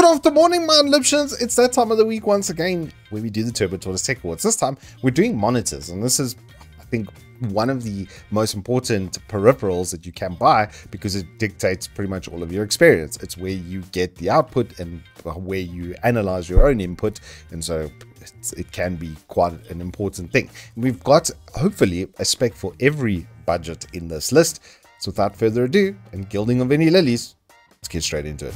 after morning, my Lipshans. It's that time of the week once again where we do the Turbo Tortoise Tech Awards. This time we're doing monitors, and this is, I think, one of the most important peripherals that you can buy because it dictates pretty much all of your experience. It's where you get the output and where you analyze your own input, and so it can be quite an important thing. We've got hopefully a spec for every budget in this list. So without further ado and gilding of any lilies, let's get straight into it.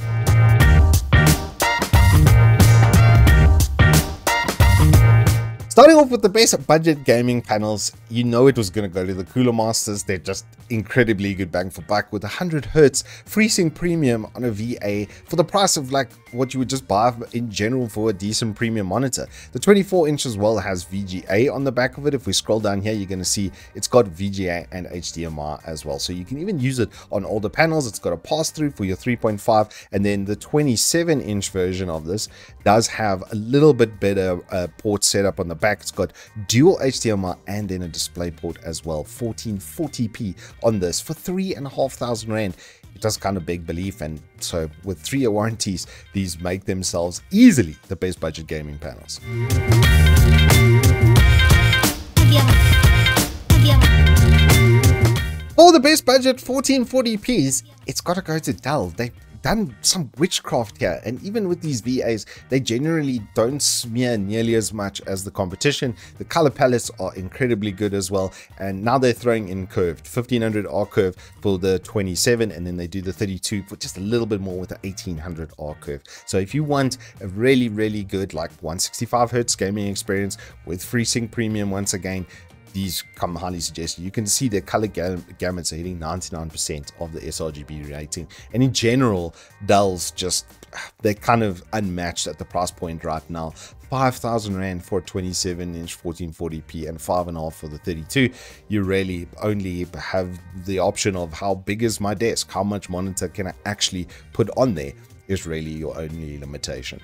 Starting off with the basic budget gaming panels, you know it was going to go to the Cooler Masters. They're just incredibly good bang for buck with 100 Hz FreeSync Premium on a VA for the price of like what you would just buy in general for a decent premium monitor. The 24-inch as well has VGA on the back of it. If we scroll down here, you're going to see it's got VGA and HDMI as well. So you can even use it on older panels. It's got a pass-through for your 3.5, and then the 27-inch version of this does have a little bit better port setup on the back. It's got dual HDMI and then a display port as well. 1440p on this for 3,500 Rand. It does kind of beg belief, and so with 3-year warranties, these make themselves easily the best budget gaming panels. For the best budget 1440p's, it's got to go to Dell. They've done some witchcraft here, and even with these VAs, they generally don't smear nearly as much as the competition. The color palettes are incredibly good as well, and now they're throwing in curved 1500 R curve for the 27, and then they do the 32 for just a little bit more with the 1800 R curve. So if you want a really good like 165 Hz gaming experience with FreeSync Premium, once again, these come highly suggested. You can see their color gamuts are hitting 99% of the sRGB rating, and in general, Dell's just, they're kind of unmatched at the price point right now. 5,000 Rand for a 27-inch 1440p and 5.5 for the 32. You really only have the option of how big is my desk, how much monitor can I actually put on there is really your only limitation.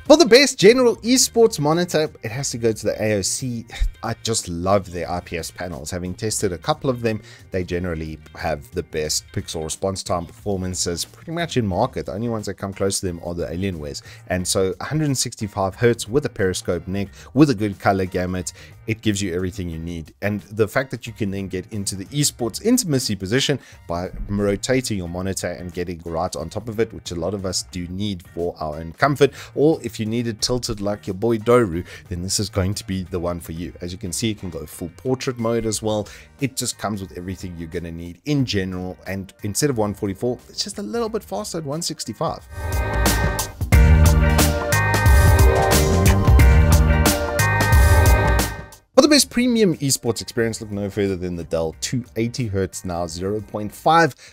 For the best general esports monitor, it has to go to the AOC. I just love their IPS panels. Having tested a couple of them, they generally have the best pixel response time performances pretty much in market. The only ones that come close to them are the Alienwares. And so 165 Hz with a periscope neck, with a good color gamut, it gives you everything you need. And the fact that you can then get into the esports intimacy position by rotating your monitor and getting right on top of it, which a lot of us do need for our own comfort, or if you need it tilted like your boy Doru, then this is going to be the one for you. As you can see, you can go full portrait mode as well. It just comes with everything you're going to need in general, and instead of 144, it's just a little bit faster at 165. For the best premium esports experience, look no further than the Dell 280 Hz now 0.5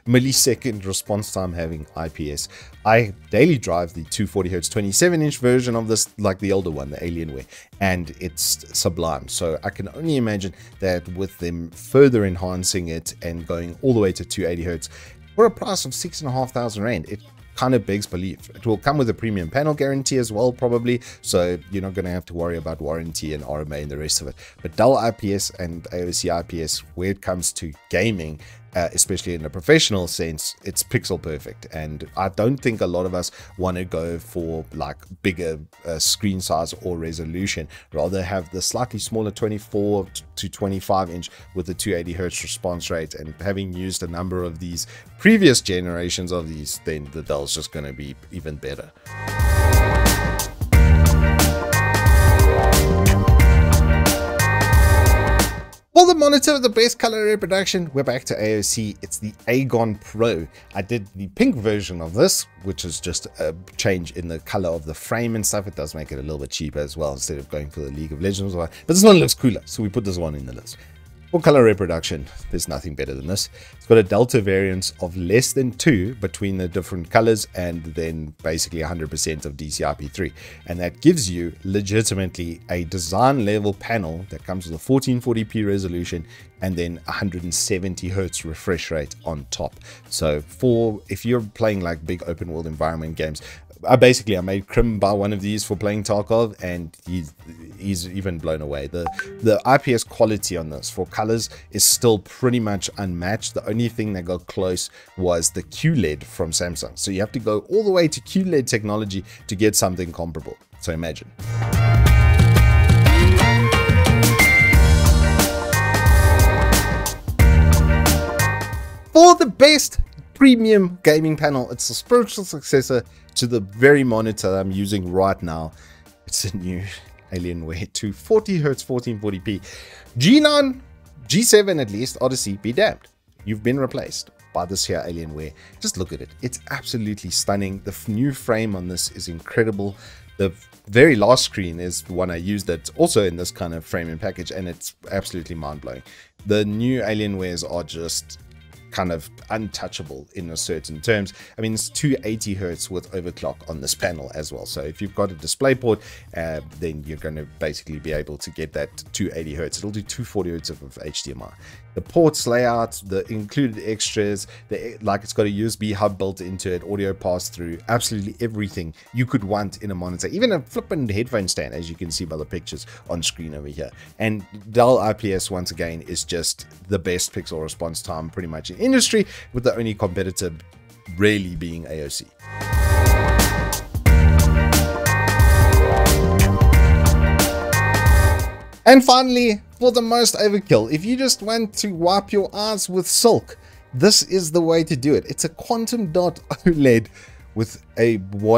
millisecond response time having IPS. I daily drive the 240 Hz 27-inch version of this, like the older one, the Alienware, and it's sublime. So I can only imagine that with them further enhancing it and going all the way to 280 Hz for a price of 6,500 Rand, it kind of begs belief. It will come with a premium panel guarantee as well, probably, so you're not going to have to worry about warranty and RMA and the rest of it. But Dell IPS and AOC IPS, where it comes to gaming, especially in a professional sense, it's pixel perfect. And I don't think a lot of us want to go for like bigger screen size or resolution, rather have the slightly smaller 24 to 25 inch with the 280 Hz response rate. And having used a number of these previous generations of these, then the Dell's just going to be even better. For the monitor with the best color reproduction, we're back to AOC. It's the Aegon Pro. I did the pink version of this, which is just a change in the color of the frame and stuff. It does make it a little bit cheaper as well, instead of going for the League of Legends one. But this one looks cooler, so we put this one in the list. For color reproduction, there's nothing better than this. It's got a delta variance of less than 2 between the different colors, and then basically 100% of DCI-P3. And that gives you legitimately a design level panel that comes with a 1440p resolution and then 170 Hz refresh rate on top. So if you're playing like big open world environment games, I made Krim buy one of these for playing Tarkov, and he's even blown away. The IPS quality on this for colors is still pretty much unmatched. The only thing that got close was the QLED from Samsung. So you have to go all the way to QLED technology to get something comparable. So imagine. For the best premium gaming panel, it's a spiritual successor to the very monitor I'm using right now. It's a new Alienware 240Hz 1440p G9, G7 at least, Odyssey, be damned. You've been replaced by this here Alienware. Just look at it. It's absolutely stunning. The new frame on this is incredible. The very last screen is the one I used that's also in this kind of framing package, and it's absolutely mind-blowing. The new Alienwares are just kind of untouchable in a certain terms. I mean, it's 280 Hz with overclock on this panel as well. So if you've got a display then you're going to basically be able to get that 280 Hz. It'll do 240 Hz of HDMI. The ports layout, the included extras, like it's got a USB hub built into it, audio pass through, absolutely everything you could want in a monitor, even a flippant headphone stand, as you can see by the pictures on screen over here. And Dell IPS, once again, is just the best pixel response time pretty much in industry, with the only competitor really being AOC. And finally, for the most overkill, if you just want to wipe your eyes with silk, this is the way to do it. It's a quantum dot OLED with a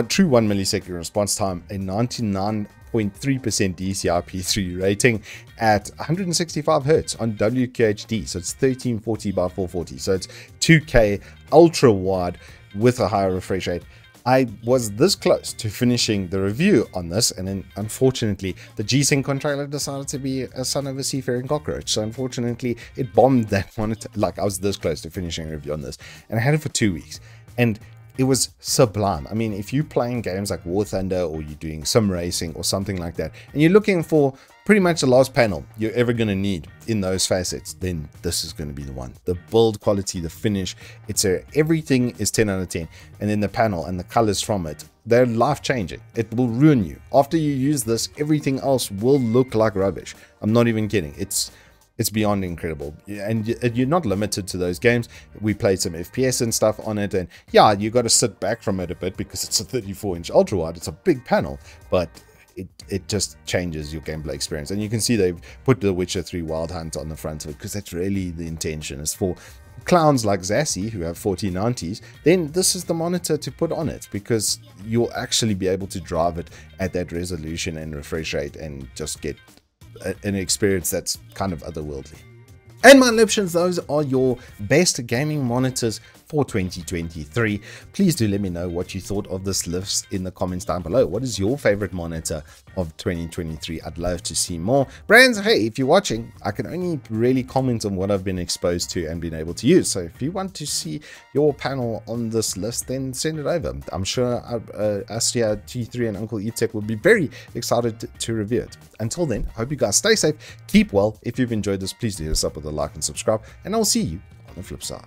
true 1 millisecond response time, a 99.3% DCI-P3 rating at 165 Hz on WQHD. So it's 1340 by 440. So it's 2K ultra wide with a higher refresh rate. I was this close to finishing the review on this, and then unfortunately the G-Sync controller decided to be a son of a seafaring cockroach. So unfortunately it bombed that monitor. Like, I was this close to finishing a review on this, and I had it for 2 weeks, and it was sublime. I mean, if you're playing games like War Thunder, or you're doing sim racing or something like that, and you're looking for pretty much the last panel you're ever going to need in those facets, then this is going to be the one. The build quality, the finish, everything is 10 out of 10. And then the panel and the colors from it, they're life-changing. It will ruin you. After you use this, everything else will look like rubbish. I'm not even kidding. It's beyond incredible. And you're not limited to those games. We played some FPS and stuff on it, and yeah, you got to sit back from it a bit because it's a 34-inch ultra wide. It's a big panel, but it just changes your gameplay experience. And you can see they've put the Witcher 3 Wild Hunt on the front of it, because that's really the intention. Is for clowns like Zassy who have 1490s, then this is the monitor to put on it, because you'll actually be able to drive it at that resolution and refresh rate and just get an experience that's kind of otherworldly. And my options, those are your best gaming monitors for 2023. Please do let me know what you thought of this list in the comments down below. What is your favorite monitor of 2023? I'd love to see more. Brands, hey, if you're watching, I can only really comment on what I've been exposed to and been able to use. So if you want to see your panel on this list, then send it over. I'm sure us here at T3 and Uncle Evetech will be very excited to review it. Until then, I hope you guys stay safe, keep well. If you've enjoyed this, please do hit us up with a like and subscribe, and I'll see you on the flip side.